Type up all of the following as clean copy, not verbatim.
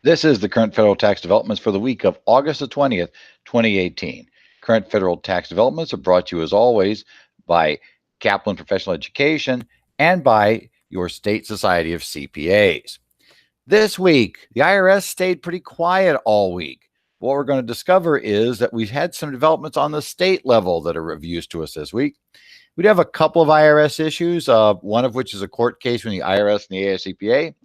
This is the current federal tax developments for the week of August the 20th, 2018. Current federal tax developments are brought to you as always by Kaplan Professional Education and by your State Society of CPAs. This week, the IRS stayed pretty quiet all week. What we're going to discover is that we've had some developments on the state level that are of use to us this week. We do have a couple of IRS issues, one of which is a court case between the IRS and the AICPA.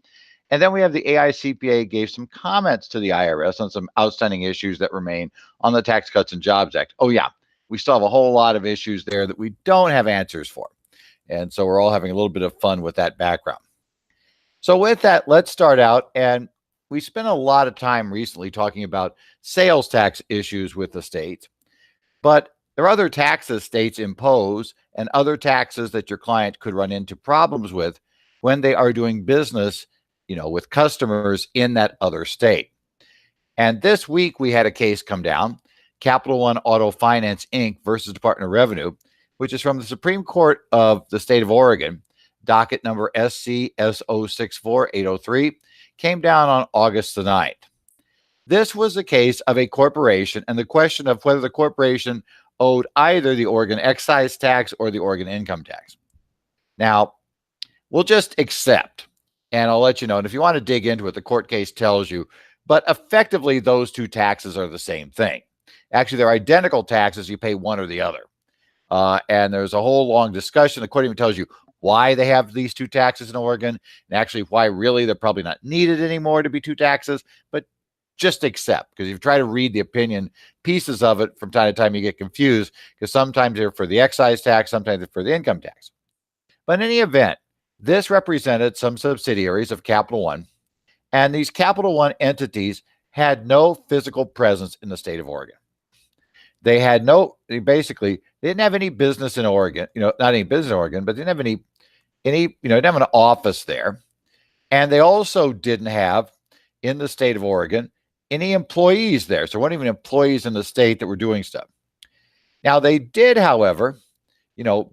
And then we have the AICPA gave some comments to the IRS on some outstanding issues that remain on the Tax Cuts and Jobs Act. Oh, yeah, we still have a whole lot of issues there that we don't have answers for. And so we're all having a little bit of fun with that background. So with that, let's start out. And we spent a lot of time recently talking about sales tax issues with the states. But there are other taxes states impose and other taxes that your client could run into problems with when they are doing business with customers in that other state. And this week we had a case come down, Capital One Auto Finance, Inc. versus Department of Revenue, which is from the Supreme Court of the state of Oregon, docket number SC-S064803, came down on August the 9th. This was a case of a corporation and the question of whether the corporation owed either the Oregon excise tax or the Oregon income tax. Now, we'll just accept, and I'll let you know, and if you want to dig into it, the court case tells you, but effectively those two taxes are the same thing. Actually, they're identical taxes. You pay one or the other. And there's a whole long discussion. The court even tells you why they have these two taxes in Oregon, and actually why really they're probably not needed anymore to be two taxes, but just accept, because if you try to read the opinion pieces of it from time to time, you get confused, because sometimes they're for the excise tax, sometimes they're for the income tax. But in any event, this represented some subsidiaries of Capital One, and these Capital One entities had no physical presence in the state of Oregon. They didn't have any business in Oregon, not any business in Oregon, but they didn't have any, didn't have an office there. And they also didn't have, in the state of Oregon, any employees there. So there weren't even employees in the state that were doing stuff. Now they did, however,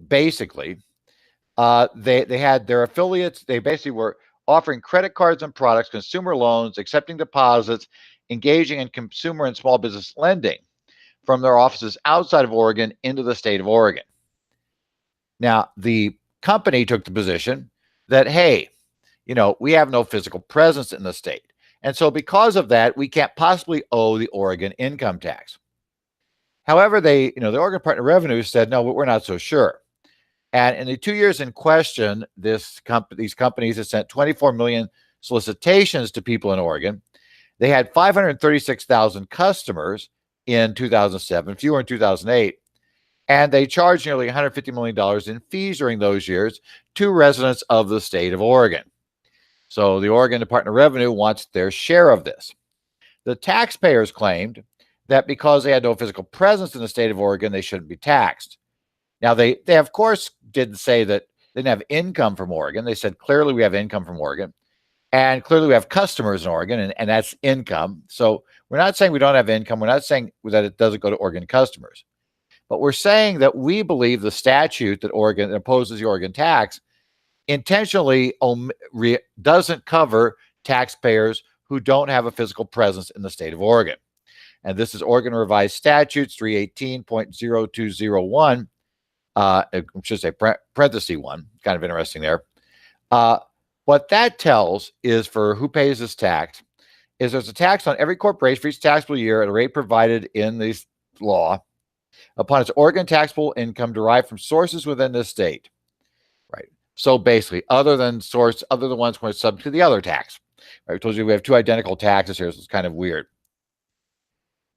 basically, they had their affiliates. They basically were offering credit cards and products, consumer loans, accepting deposits, engaging in consumer and small business lending from their offices outside of Oregon into the state of Oregon. Now, the company took the position that, hey, we have no physical presence in the state. And so because of that, we can't possibly owe the Oregon income tax. However, the Oregon Department of Revenue said, no, we're not so sure. And in the 2 years in question, these companies have sent 24 million solicitations to people in Oregon. They had 536,000 customers in 2007, fewer in 2008, and they charged nearly $150 million in fees during those years to residents of the state of Oregon. So the Oregon Department of Revenue wants their share of this. The taxpayers claimed that because they had no physical presence in the state of Oregon, they shouldn't be taxed. Now, they of course didn't say that they didn't have income from Oregon. They said, clearly we have income from Oregon, and clearly we have customers in Oregon, and that's income. So we're not saying we don't have income. We're not saying that it doesn't go to Oregon customers. But we're saying that we believe the statute that Oregon imposes the Oregon tax intentionally doesn't cover taxpayers who don't have a physical presence in the state of Oregon. And this is Oregon Revised Statutes 318.0201. I should say parenthesis 1, kind of interesting there. What that tells is for who pays this tax is there's a tax on every corporation for each taxable year at a rate provided in this law upon its Oregon taxable income derived from sources within the state. Right. So basically, other than ones when it's subject to the other tax. Right. I told you we have two identical taxes here, so it's kind of weird.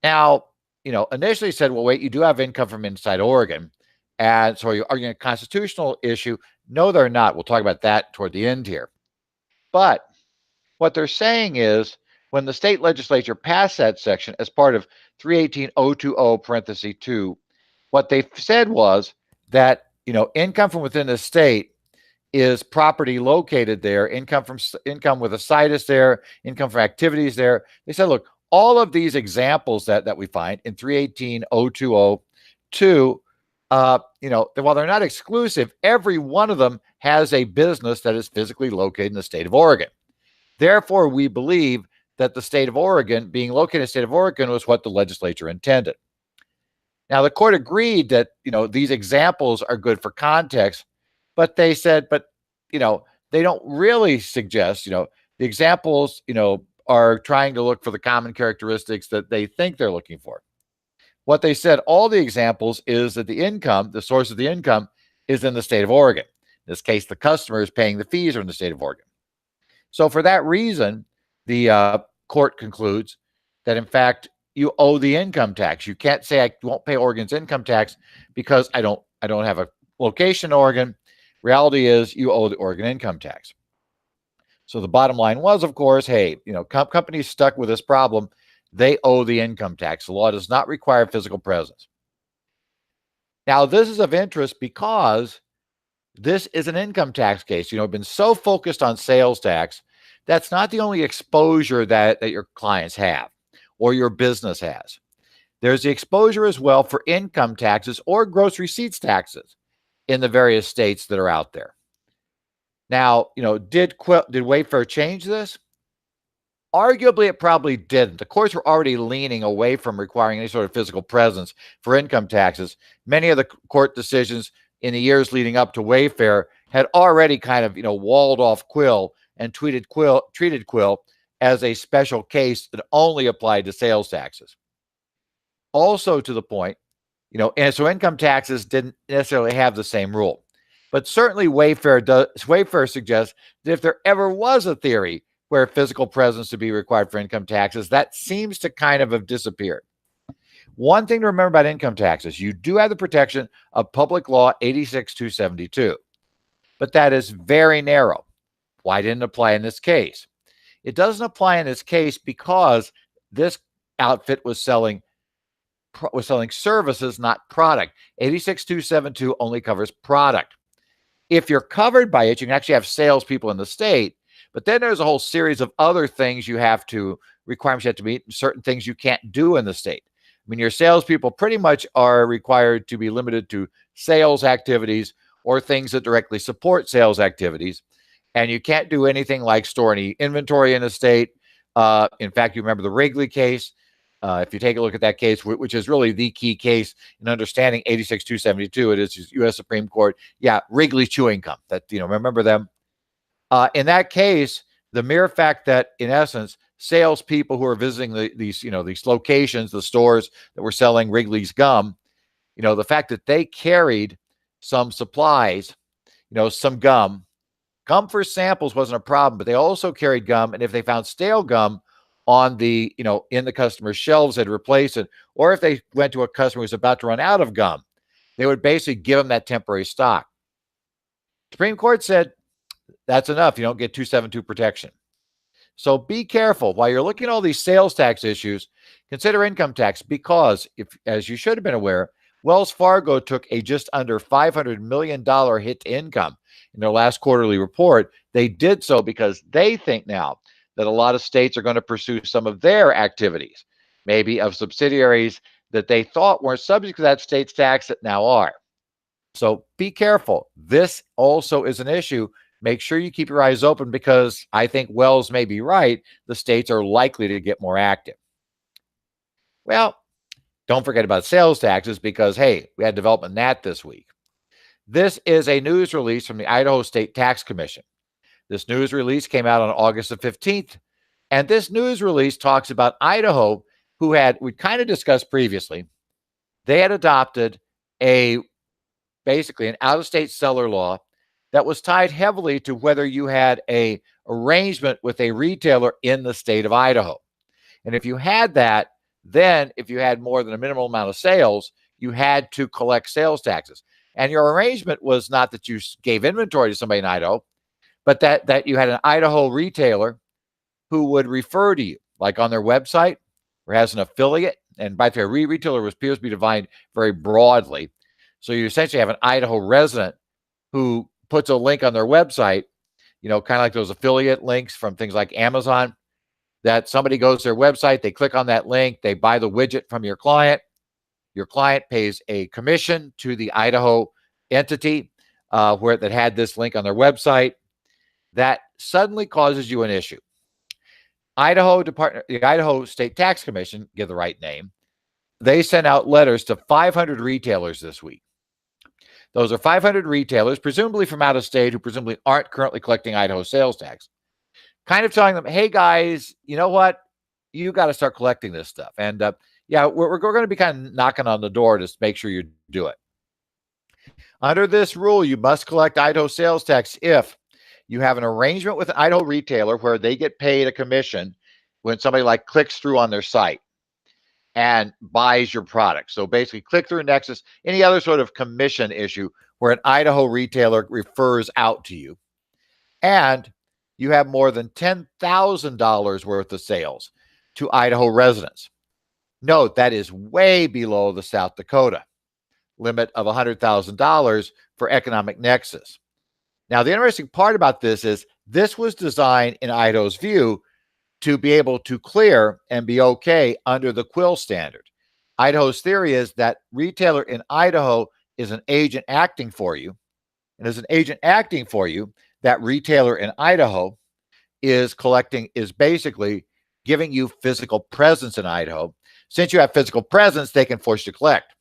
Now, initially said, well, wait, you do have income from inside Oregon. And so you're arguing a constitutional issue. No, they're not. We'll talk about that toward the end here. But what they're saying is when the state legislature passed that section as part of 318.020 parenthesis 2, what they said was that, income from within the state is property located there, income with a situs there, income from activities there. They said, look, all of these examples that we find in 318.020.2, while they're not exclusive, every one of them has a business that is physically located in the state of Oregon. Therefore, we believe that the state of Oregon, being located in the state of Oregon, was what the legislature intended. Now, the court agreed that, these examples are good for context, but they said, they don't really suggest, the examples, are trying to look for the common characteristics that they think they're looking for. What they said, all the examples is that the income, the source of the income, is in the state of Oregon. In this case, the customer is paying the fees are in the state of Oregon. So for that reason, the court concludes that, in fact, you owe the income tax. You can't say I won't pay Oregon's income tax because I don't have a location in Oregon. Reality is you owe the Oregon income tax. So the bottom line was, of course, hey, companies stuck with this problem, they owe the income tax. The law does not require physical presence. Now, this is of interest because this is an income tax case. We've been so focused on sales tax. That's not the only exposure that your clients have or your business has. There's the exposure as well for income taxes or gross receipts taxes in the various states that are out there. Now, did Wayfair change this? Arguably, it probably didn't. The courts were already leaning away from requiring any sort of physical presence for income taxes. Many of the court decisions in the years leading up to Wayfair had already kind of, walled off Quill and treated Quill as a special case that only applied to sales taxes. Also to the point, and so income taxes didn't necessarily have the same rule. But certainly Wayfair suggests that if there ever was a theory where physical presence to be required for income taxes, that seems to kind of have disappeared. One thing to remember about income taxes, you do have the protection of Public Law 86-272, but that is very narrow. Why didn't it apply in this case? It doesn't apply in this case because this outfit was selling services, not product. 86-272 only covers product. If you're covered by it, you can actually have salespeople in the state, but then there's a whole series of other things requirements you have to meet, and certain things you can't do in the state. I mean, your salespeople pretty much are required to be limited to sales activities or things that directly support sales activities. And you can't do anything like store any inventory in the state. In fact, you remember the Wrigley case. If you take a look at that case, which is really the key case in understanding 86-272, it is U.S. Supreme Court. Yeah, Wrigley Chewing Gum. That, remember them? In that case, the mere fact that, in essence, salespeople who are visiting these locations, the stores that were selling Wrigley's gum, the fact that they carried some supplies, some gum for samples wasn't a problem, but they also carried gum. And if they found stale gum on the, in the customer's shelves, they'd replace it. Or if they went to a customer who's about to run out of gum, they would basically give them that temporary stock. Supreme Court said, that's enough. You don't get 272 protection. So be careful. While you're looking at all these sales tax issues, consider income tax because, as you should have been aware, Wells Fargo took a just under $500 million hit to income in their last quarterly report. They did so because they think now that a lot of states are going to pursue some of their activities, maybe of subsidiaries that they thought weren't subject to that state's tax that now are. So be careful. This also is an issue. Make sure you keep your eyes open because I think Wells may be right. The states are likely to get more active. Well, don't forget about sales taxes because, hey, we had development in that this week. This is a news release from the Idaho State Tax Commission. This news release came out on August the 15th. And this news release talks about Idaho, we kind of discussed previously. They had adopted basically an out-of-state seller law that was tied heavily to whether you had a arrangement with a retailer in the state of Idaho. And if you had that, then if you had more than a minimal amount of sales, you had to collect sales taxes. And your arrangement was not that you gave inventory to somebody in Idaho, but that you had an Idaho retailer who would refer to you, like on their website or as an affiliate. And by the way, retailer appears to be defined very broadly. So you essentially have an Idaho resident who puts a link on their website, kind of like those affiliate links from things like Amazon, that somebody goes to their website, they click on that link, they buy the widget from your client pays a commission to the Idaho entity that had this link on their website. That suddenly causes you an issue. the Idaho State Tax Commission, give the right name, they sent out letters to 500 retailers this week. Those are 500 retailers, presumably from out of state, who presumably aren't currently collecting Idaho sales tax, kind of telling them, hey, guys, you know what? You got to start collecting this stuff. And yeah, we're going to be kind of knocking on the door to make sure you do it. Under this rule, you must collect Idaho sales tax if you have an arrangement with an Idaho retailer where they get paid a commission when somebody like clicks through on their site and buys your product. So basically, click through Nexus, any other sort of commission issue where an Idaho retailer refers out to you, and you have more than $10,000 worth of sales to Idaho residents. Note that is way below the South Dakota limit of $100,000 for economic nexus. Now, the interesting part about this is this was designed in Idaho's view to be able to clear and be okay under the Quill standard. Idaho's theory is that retailer in Idaho is an agent acting for you. And as an agent acting for you, that retailer in Idaho is basically giving you physical presence in Idaho. Since you have physical presence, they can force you to collect.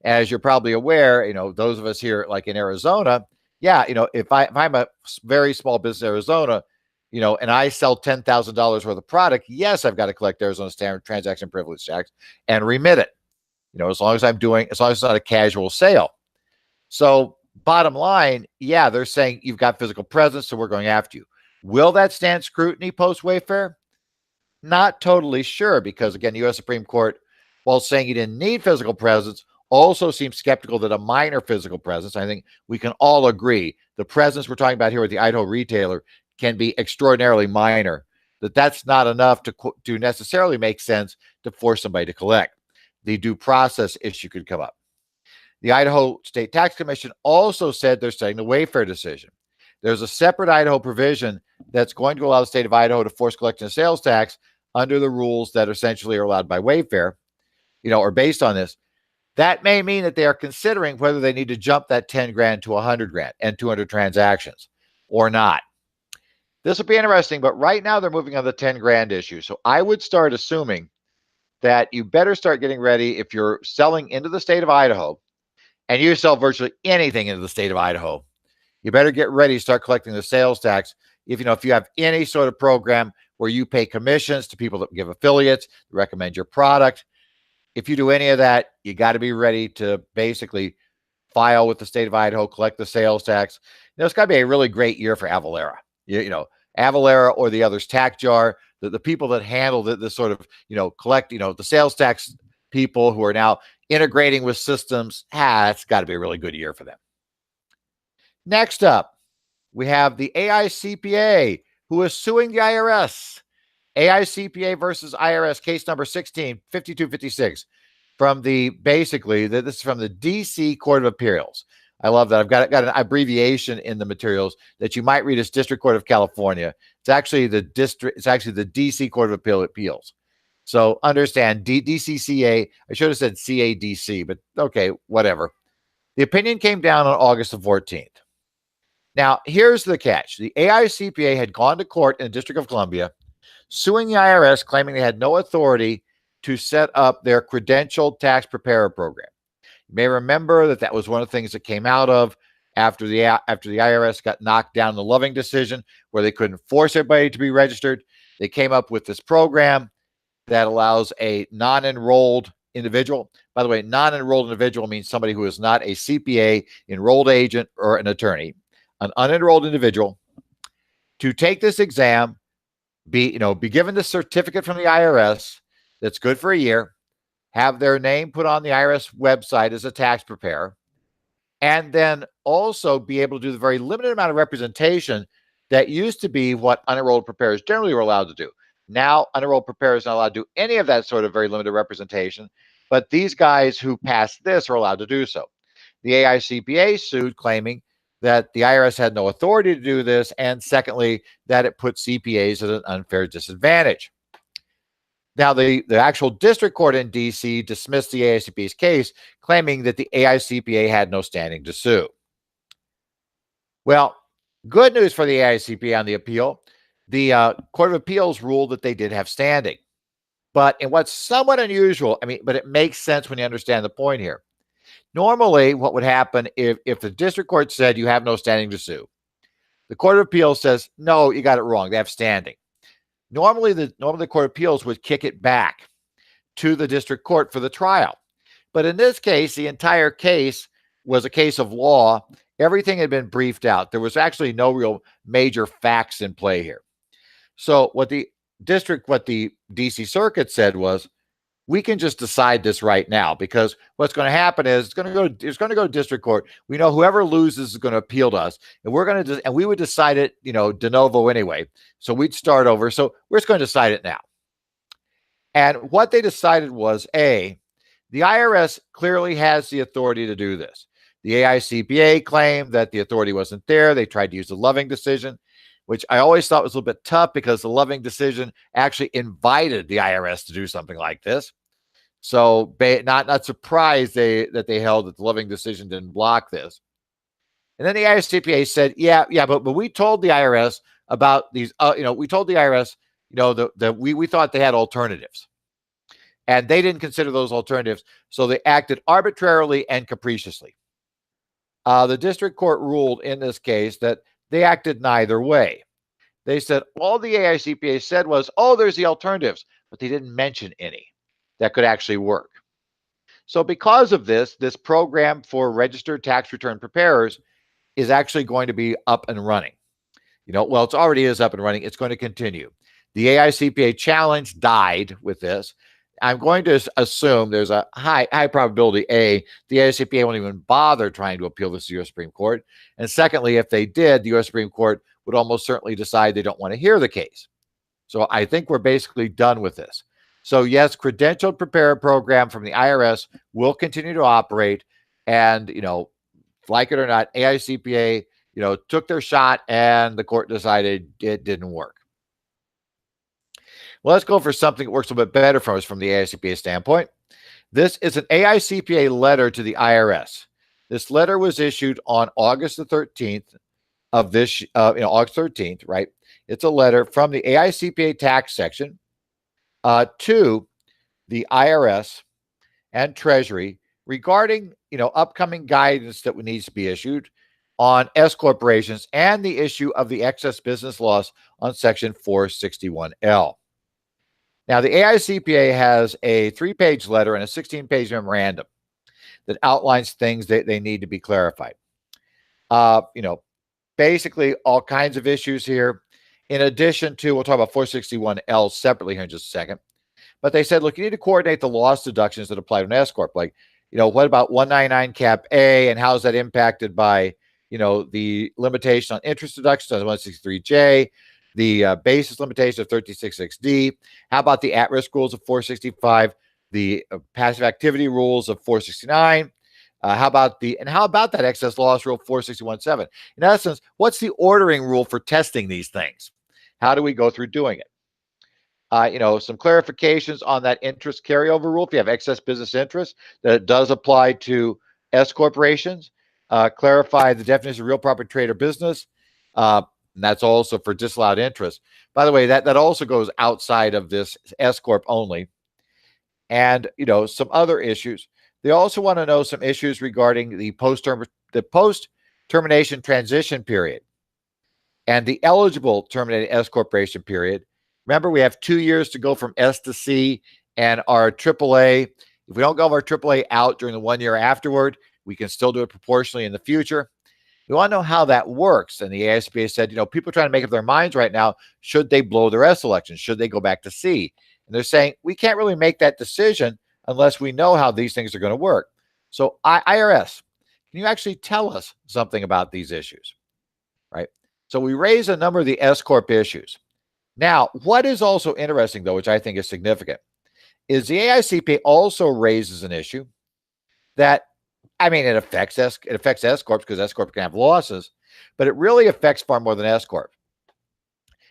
As you're probably aware, those of us here like in Arizona, yeah, if I'm a very small business in Arizona, and I sell $10,000 worth of product, yes, I've got to collect Arizona Standard Transaction Privilege Tax and remit it, as long as it's not a casual sale. So bottom line, yeah, they're saying you've got physical presence, so we're going after you. Will that stand scrutiny post-Wayfair? Not totally sure, because again, the U.S. Supreme Court, while saying you didn't need physical presence, also seems skeptical that a minor physical presence, I think we can all agree, the presence we're talking about here with the Idaho retailer can be extraordinarily minor, that's not enough to necessarily make sense to force somebody to collect. The due process issue could come up. The Idaho State Tax Commission also said they're studying the Wayfair decision. There's a separate Idaho provision that's going to allow the state of Idaho to force collection of sales tax under the rules that essentially are allowed by Wayfair, or based on this. That may mean that they are considering whether they need to jump that 10 grand to 100 grand and 200 transactions or not. This will be interesting, but right now they're moving on the 10 grand issue. So I would start assuming that you better start getting ready if you're selling into the state of Idaho, and you sell virtually anything into the state of Idaho. You better get ready to start collecting the sales tax. If you have any sort of program where you pay commissions to people that give affiliates, recommend your product, if you do any of that, you got to be ready to basically file with the state of Idaho, collect the sales tax. It's got to be a really great year for Avalara. Avalara or the others, Tax Jar, the people that handle this sort of, collect, the sales tax people who are now integrating with systems. It's got to be a really good year for them. Next up, we have the AICPA, who is suing the IRS. AICPA versus IRS, case number 16-5256, from this is from the DC Court of Appeals. I love that. I've got an abbreviation in the materials that you might read as District Court of California. It's actually the DC Court of Appeals. So understand DCCA. I should have said CADC, but okay, whatever. The opinion came down on August the 14th. Now, here's the catch. The AICPA had gone to court in the District of Columbia, suing the IRS, claiming they had no authority to set up their credential tax preparer program. You may remember that was one of the things that came out of after the IRS got knocked down the Loving decision, where they couldn't force everybody to be registered. They came up with this program that allows a non-enrolled individual. By the way, non-enrolled individual means somebody who is not a CPA, enrolled agent, or an attorney. An unenrolled individual to take this exam, be given the certificate from the IRS that's good for a year, have their name put on the IRS website as a tax preparer, and then also be able to do the very limited amount of representation that used to be what unenrolled preparers generally were allowed to do. Now, unenrolled preparers are not allowed to do any of that sort of very limited representation, but these guys who passed this are allowed to do so. The AICPA sued, claiming that the IRS had no authority to do this, and secondly, that it put CPAs at an unfair disadvantage. Now, the actual district court in D.C. dismissed the AICPA's case, claiming that the AICPA had no standing to sue. Well, good news for the AICPA on the appeal. The Court of Appeals ruled that they did have standing. But in what's somewhat unusual, but it makes sense when you understand the point here. Normally, what would happen if the district court said you have no standing to sue, the Court of Appeals says, no, you got it wrong. They have standing. Normally, the Court of Appeals would kick it back to the district court for the trial. But in this case, the entire case was a case of law. Everything had been briefed out. There was actually no real major facts in play here. So what the DC Circuit said was, we can just decide this right now, because what's going to happen is it's going to go to district court. We know whoever loses is going to appeal to us, and we would decide it, de novo anyway. So we'd start over. So we're just going to decide it now. And what they decided was, A, the IRS clearly has the authority to do this. The AICPA claimed that the authority wasn't there. They tried to use the Loving decision, which I always thought was a little bit tough, because the Loving decision actually invited the IRS to do something like this. So not surprised that they held that the Loving decision didn't block this. And then the IRSCPA said, but we told the IRS about these, we told the IRS, that we thought they had alternatives. And they didn't consider those alternatives, so they acted arbitrarily and capriciously. The district court ruled in this case that they acted neither way. They said all the AICPA said was, there's the alternatives, but they didn't mention any that could actually work. So because of this program for registered tax return preparers is actually going to be up and running. It already is up and running. It's going to continue. The AICPA challenge died with this. I'm going to assume there's a high probability, A, the AICPA won't even bother trying to appeal this to the U.S. Supreme Court. And secondly, if they did, the U.S. Supreme Court would almost certainly decide they don't want to hear the case. So I think we're basically done with this. So yes, credentialed preparer program from the IRS will continue to operate. And, like it or not, AICPA, took their shot and the court decided it didn't work. Well, let's go for something that works a little bit better for us from the AICPA standpoint. This is an AICPA letter to the IRS. This letter was issued on August the 13th of this, August 13th, right? It's a letter from the AICPA tax section to the IRS and Treasury regarding, upcoming guidance that needs to be issued on S corporations and the issue of the excess business loss on Section 461L. Now, the AICPA has a 3-page letter and a 16-page memorandum that outlines things that they need to be clarified. Basically all kinds of issues here. In addition to, we'll talk about 461L separately here in just a second. But they said, look, you need to coordinate the loss deductions that apply to an S corp. Like, what about 199 Cap A, and how is that impacted by, the limitation on interest deductions on 163J, the basis limitation of 1366D? How about the at-risk rules of 465, the passive activity rules of 469? How about that excess loss rule 461.7? In essence, what's the ordering rule for testing these things? How do we go through doing it? Some clarifications on that interest carryover rule. If you have excess business interest, that it does apply to S corporations. Clarify the definition of real property, trade, or business. And that's also for disallowed interest. By the way, that also goes outside of this S corp only. And, some other issues. They also want to know some issues regarding the post-termination transition period and the eligible terminated S corporation period. Remember, we have 2 years to go from S to C, and our AAA, if we don't go our AAA out during the 1 year afterward, we can still do it proportionally in the future. We want to know how that works. And the AICPA said, people are trying to make up their minds right now. Should they blow their S election? Should they go back to C? And they're saying, we can't really make that decision unless we know how these things are going to work. So IRS, can you actually tell us something about these issues, right? So we raise a number of the S corp issues. Now, what is also interesting, though, which I think is significant, is the AICPA also raises an issue that, it affects S corps because S corp can have losses, but it really affects far more than S corp.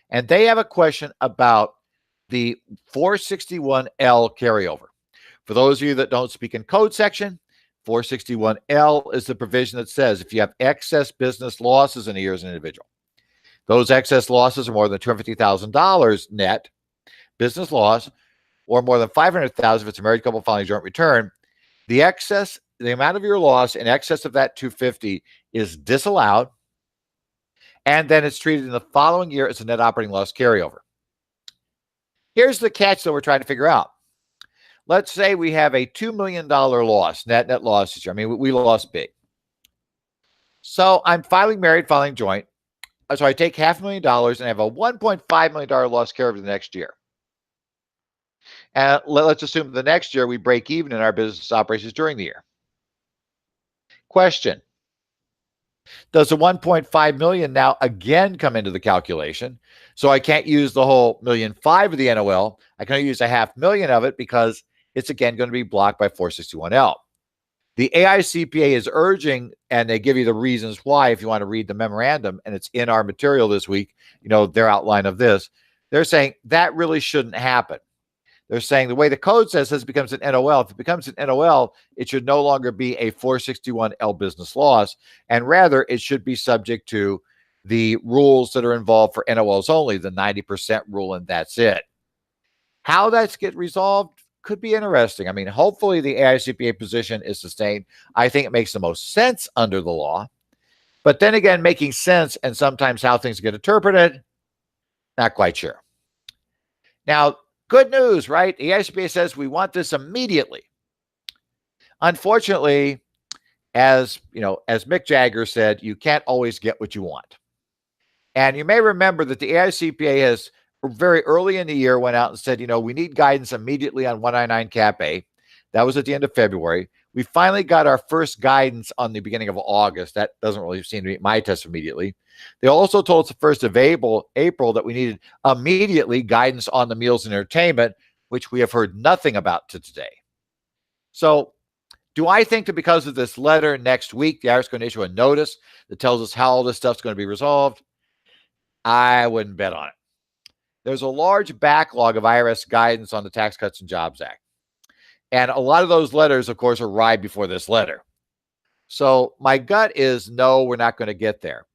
And they have a question about the 461L carryover. For those of you that don't speak in code section, 461L is the provision that says if you have excess business losses in a year as an individual, Those excess losses are more than $250,000 net business loss, or more than $500,000 if it's a married couple filing joint return. The amount of your loss in excess of that 250 is disallowed, and then it's treated in the following year as a net operating loss carryover. Here's the catch that we're trying to figure out. Let's say we have a $2 million loss, net loss this year. I mean, we lost big. So I'm filing married, filing joint. So I take $500,000 and I have a $1.5 million loss carryover the next year. And let's assume the next year we break even in our business operations during the year. Question. Does the 1.5 million now again come into the calculation? So I can't use the whole $1.5 million of the NOL. I can only use a $500,000 of it because it's again going to be blocked by 461L. The AICPA is urging, and they give you the reasons why if you want to read the memorandum, and it's in our material this week, their outline of this. They're saying that really shouldn't happen. They're saying the way the code says this becomes an NOL. If it becomes an NOL, it should no longer be a 461L business loss, and rather it should be subject to the rules that are involved for NOLs only, the 90% rule, and that's it. How that's get resolved could be interesting. I mean, hopefully the AICPA position is sustained. I think it makes the most sense under the law. But then again, making sense and sometimes how things get interpreted, not quite sure. Now, good news, right? The AICPA says we want this immediately. Unfortunately, as Mick Jagger said, you can't always get what you want. And you may remember that the AICPA has very early in the year went out and said, we need guidance immediately on 199 Cap A. That was at the end of February. We finally got our first guidance on the beginning of August. That doesn't really seem to meet my test immediately. They also told us the 1st of April that we needed immediately guidance on the meals and entertainment, which we have heard nothing about to today. So do I think that because of this letter next week, the IRS is going to issue a notice that tells us how all this stuff's going to be resolved? I wouldn't bet on it. There's a large backlog of IRS guidance on the Tax Cuts and Jobs Act. And a lot of those letters, of course, arrived before this letter. So my gut is no, we're not going to get there.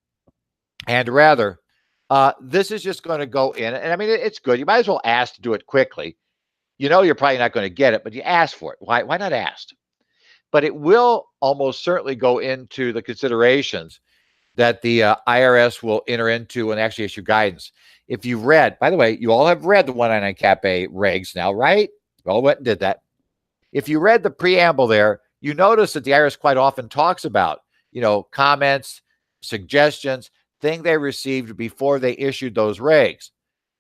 And rather, this is just going to go in. And I mean, it's good. You might as well ask to do it quickly. You're probably not going to get it, but you ask for it. Why not ask? But it will almost certainly go into the considerations that the IRS will enter into and actually issue guidance. If you've read, by the way, you all have read the 199 Cap A regs now, right? You all went and did that. If you read the preamble there, you notice that the IRS quite often talks about, comments, suggestions, things they received before they issued those regs.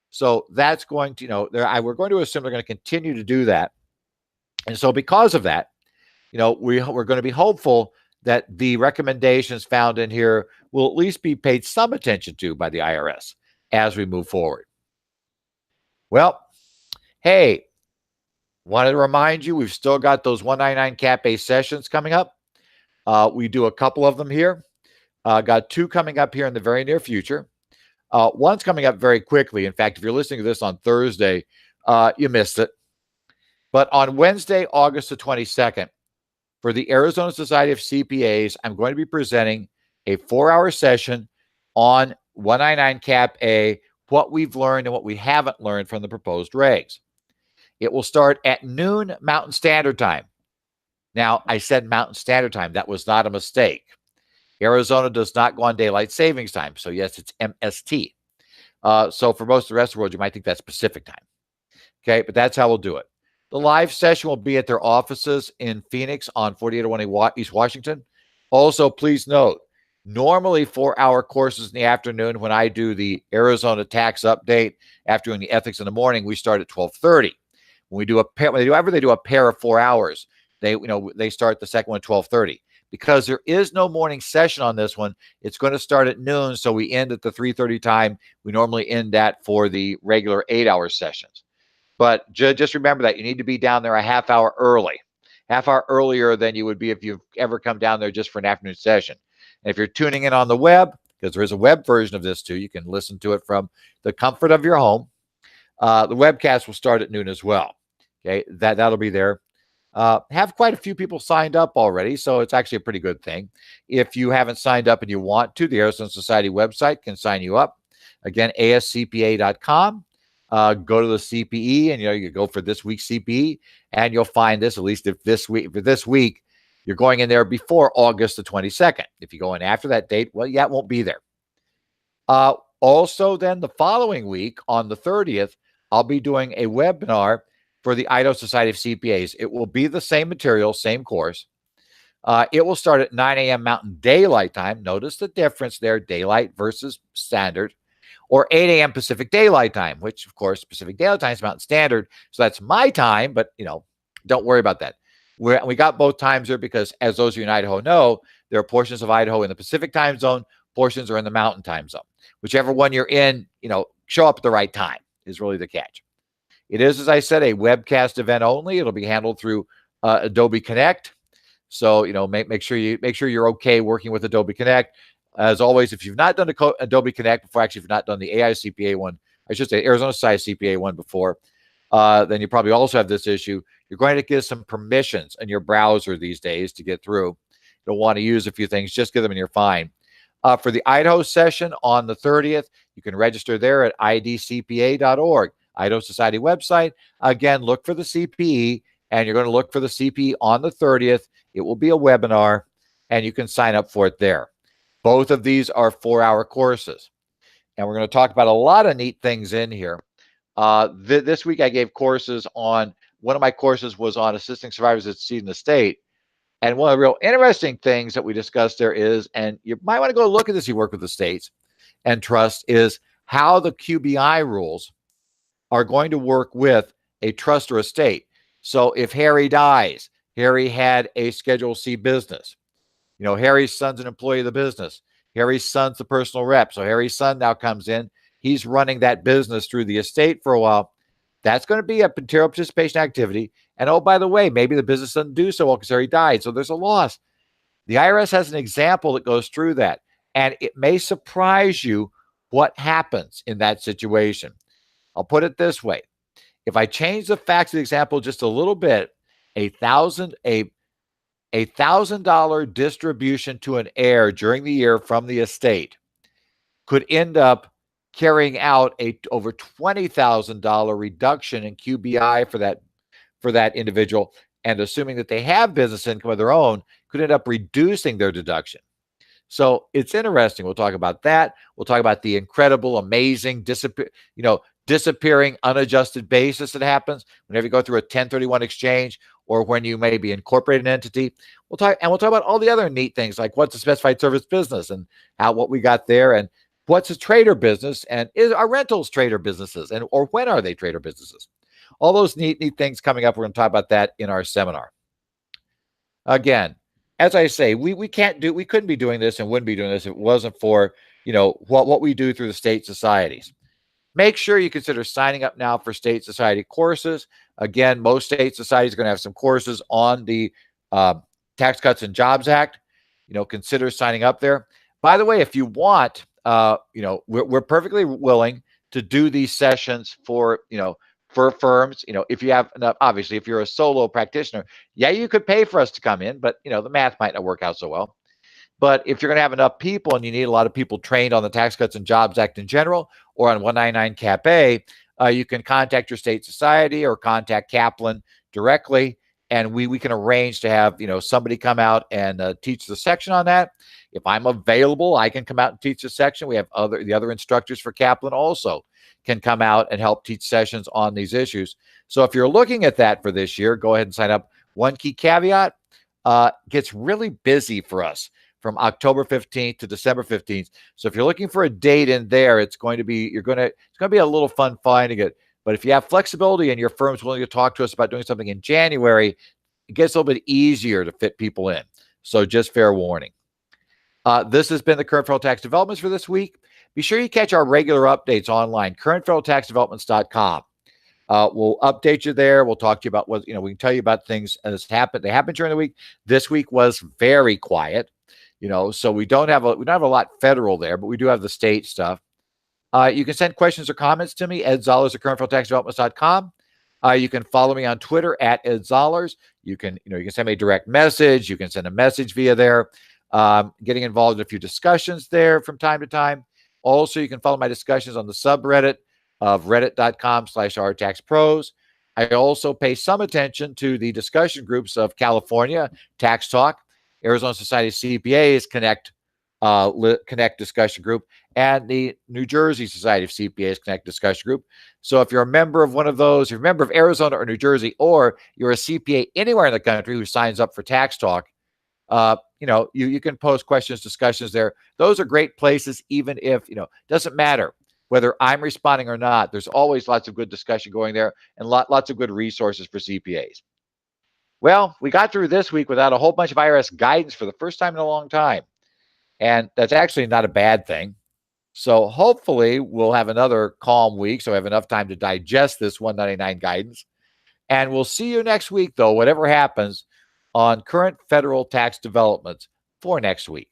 So that's going to, we're going to assume they're going to continue to do that. And so because of that, we're going to be hopeful that the recommendations found in here will at least be paid some attention to by the IRS as we move forward. Well, hey, wanted to remind you, we've still got those 199 Cap A sessions coming up. We do a couple of them here. Got 2 coming up here in the very near future. One's coming up very quickly. In fact, if you're listening to this on Thursday, you missed it. But on Wednesday, August the 22nd, for the Arizona Society of CPAs, I'm going to be presenting a 4-hour session on 199 Cap A, what we've learned and what we haven't learned from the proposed regs. It will start at noon Mountain Standard Time. Now, I said Mountain Standard Time. That was not a mistake. Arizona does not go on daylight savings time. So, yes, it's MST. So, for most of the rest of the world, you might think that's Pacific time. Okay, but that's how we'll do it. The live session will be at their offices in Phoenix on 4801 East Washington. Also, please note, normally 4-hour courses in the afternoon. When I do the Arizona tax update after doing the ethics in the morning, we start at 12:30. When we do a pair, they do a pair of 4 hours. They start the second one at 12:30. Because there is no morning session on this one, it's going to start at noon. So we end at the 3:30 time. We normally end at for the regular 8-hour sessions. But just remember that you need to be down there a half hour early, half hour earlier than you would be if you've ever come down there just for an afternoon session. And if you're tuning in on the web, because there is a web version of this too, you can listen to it from the comfort of your home. The webcast will start at noon as well. Okay, that'll be there. Have quite a few people signed up already, so it's actually a pretty good thing. If you haven't signed up and you want to, the Arizona Society website can sign you up. Again, ASCPA.com. Go to the CPE, and you go for this week's CPE, and you'll find this. At least if this week, you're going in there before August the 22nd. If you go in after that date, well, yeah, it won't be there. Also, then the following week on the 30th, I'll be doing a webinar for the Idaho Society of CPAs. It will be the same material, same course. It will start at 9 a.m. Mountain Daylight Time. Notice the difference there, daylight versus standard, or 8 a.m. Pacific Daylight Time, which, of course, Pacific Daylight Time is Mountain Standard. So that's my time, but, don't worry about that. We got both times here because, as those of you in Idaho know, there are portions of Idaho in the Pacific time zone, portions are in the Mountain time zone. Whichever one you're in, show up at the right time is really the catch. It is, as I said, a webcast event only. It'll be handled through Adobe Connect. So, make sure you're okay working with Adobe Connect. As always, if you've not done Adobe Connect before, actually, if you've not done the AICPA one, I should say Arizona Society CPA one before, then you probably also have this issue. You're going to give some permissions in your browser these days to get through. You'll want to use a few things. Just give them and you're fine. For the Idaho session on the 30th, you can register there at idcpa.org, Idaho Society website. Again, look for the CPE, and you're going to look for the CPE on the 30th. It will be a webinar, and you can sign up for it there. Both of these are 4-hour courses, and we're going to talk about a lot of neat things in here. This week, I gave courses on, one of my courses was on assisting survivors that succeed in the state. And one of the real interesting things that we discussed there is, and you might want to go look at this, you work with the states and trust, is how the QBI rules are going to work with a trust or a state. So if Harry dies, Harry had a Schedule C business. Harry's son's an employee of the business. Harry's son's the personal rep. So Harry's son now comes in. He's running that business through the estate for a while. That's going to be a material participation activity. And oh, by the way, maybe the business doesn't do so well because Harry died. So there's a loss. The IRS has an example that goes through that. And it may surprise you what happens in that situation. I'll put it this way. If I change the facts of the example just a little bit, $1,000 distribution to an heir during the year from the estate could end up carrying out a over $20,000 reduction in QBI for that individual, and assuming that they have business income of their own, could end up reducing their deduction. So it's interesting. We'll talk about that. We'll talk about the incredible, amazing, disappearing unadjusted basis that happens whenever you go through a 1031 exchange or when you may be incorporated an entity. We'll talk about all the other neat things, like what's a specified service business and what we got there, and what's a trader business, and are rentals trader businesses, or when are they trader businesses? All those neat things coming up. We're going to talk about that in our seminar. Again, as I say, we couldn't be doing this and wouldn't be doing this if it wasn't for what we do through the state societies. Make sure you consider signing up now for state society courses. Again, most state societies are going to have some courses on the Tax Cuts and Jobs Act. Consider signing up there. By the way, if you want, we're perfectly willing to do these sessions for firms. If you have enough, obviously, if you're a solo practitioner, yeah, you could pay for us to come in, but the math might not work out so well. But if you're going to have enough people and you need a lot of people trained on the Tax Cuts and Jobs Act in general or on 199 Cap A, you can contact your state society or contact Kaplan directly, and we can arrange to have somebody come out and teach the section on that. If I'm available, I can come out and teach a section. We have the other instructors for Kaplan also can come out and help teach sessions on these issues. So if you're looking at that for this year, go ahead and sign up. One key caveat, gets really busy for us from October 15th to December 15th. So if you're looking for a date in there, it's going to be a little fun finding it. But if you have flexibility and your firm's willing to talk to us about doing something in January, it gets a little bit easier to fit people in. So just fair warning. This has been the Current Federal Tax Developments for this week. Be sure you catch our regular updates online, currentfederaltaxdevelopments.com. We'll update you there. We'll talk to you about what, we can tell you about things as happened. They happened during the week. This week was very quiet, so we don't have a lot federal there, but we do have the state stuff. You can send questions or comments to me, Ed Zollers at currentfederaltaxdevelopments.com. You can follow me on Twitter at Ed Zollers. You can send me a direct message. You can send a message via there. Getting involved in a few discussions there from time to time. Also, you can follow my discussions on the subreddit of reddit.com/rtaxpros. I also pay some attention to the discussion groups of California Tax Talk, Arizona Society of CPAs Connect discussion group, and the New Jersey Society of CPAs Connect discussion group. So if you're a member of one of those, you're a member of Arizona or New Jersey, or you're a CPA anywhere in the country who signs up for Tax Talk, you can post questions, discussions there. Those are great places, even if, doesn't matter whether I'm responding or not. There's always lots of good discussion going there and lots of good resources for CPAs. Well, we got through this week without a whole bunch of IRS guidance for the first time in a long time. And that's actually not a bad thing. So hopefully we'll have another calm week, so I have enough time to digest this 199 guidance. And we'll see you next week, though, whatever happens, on current federal tax developments for next week.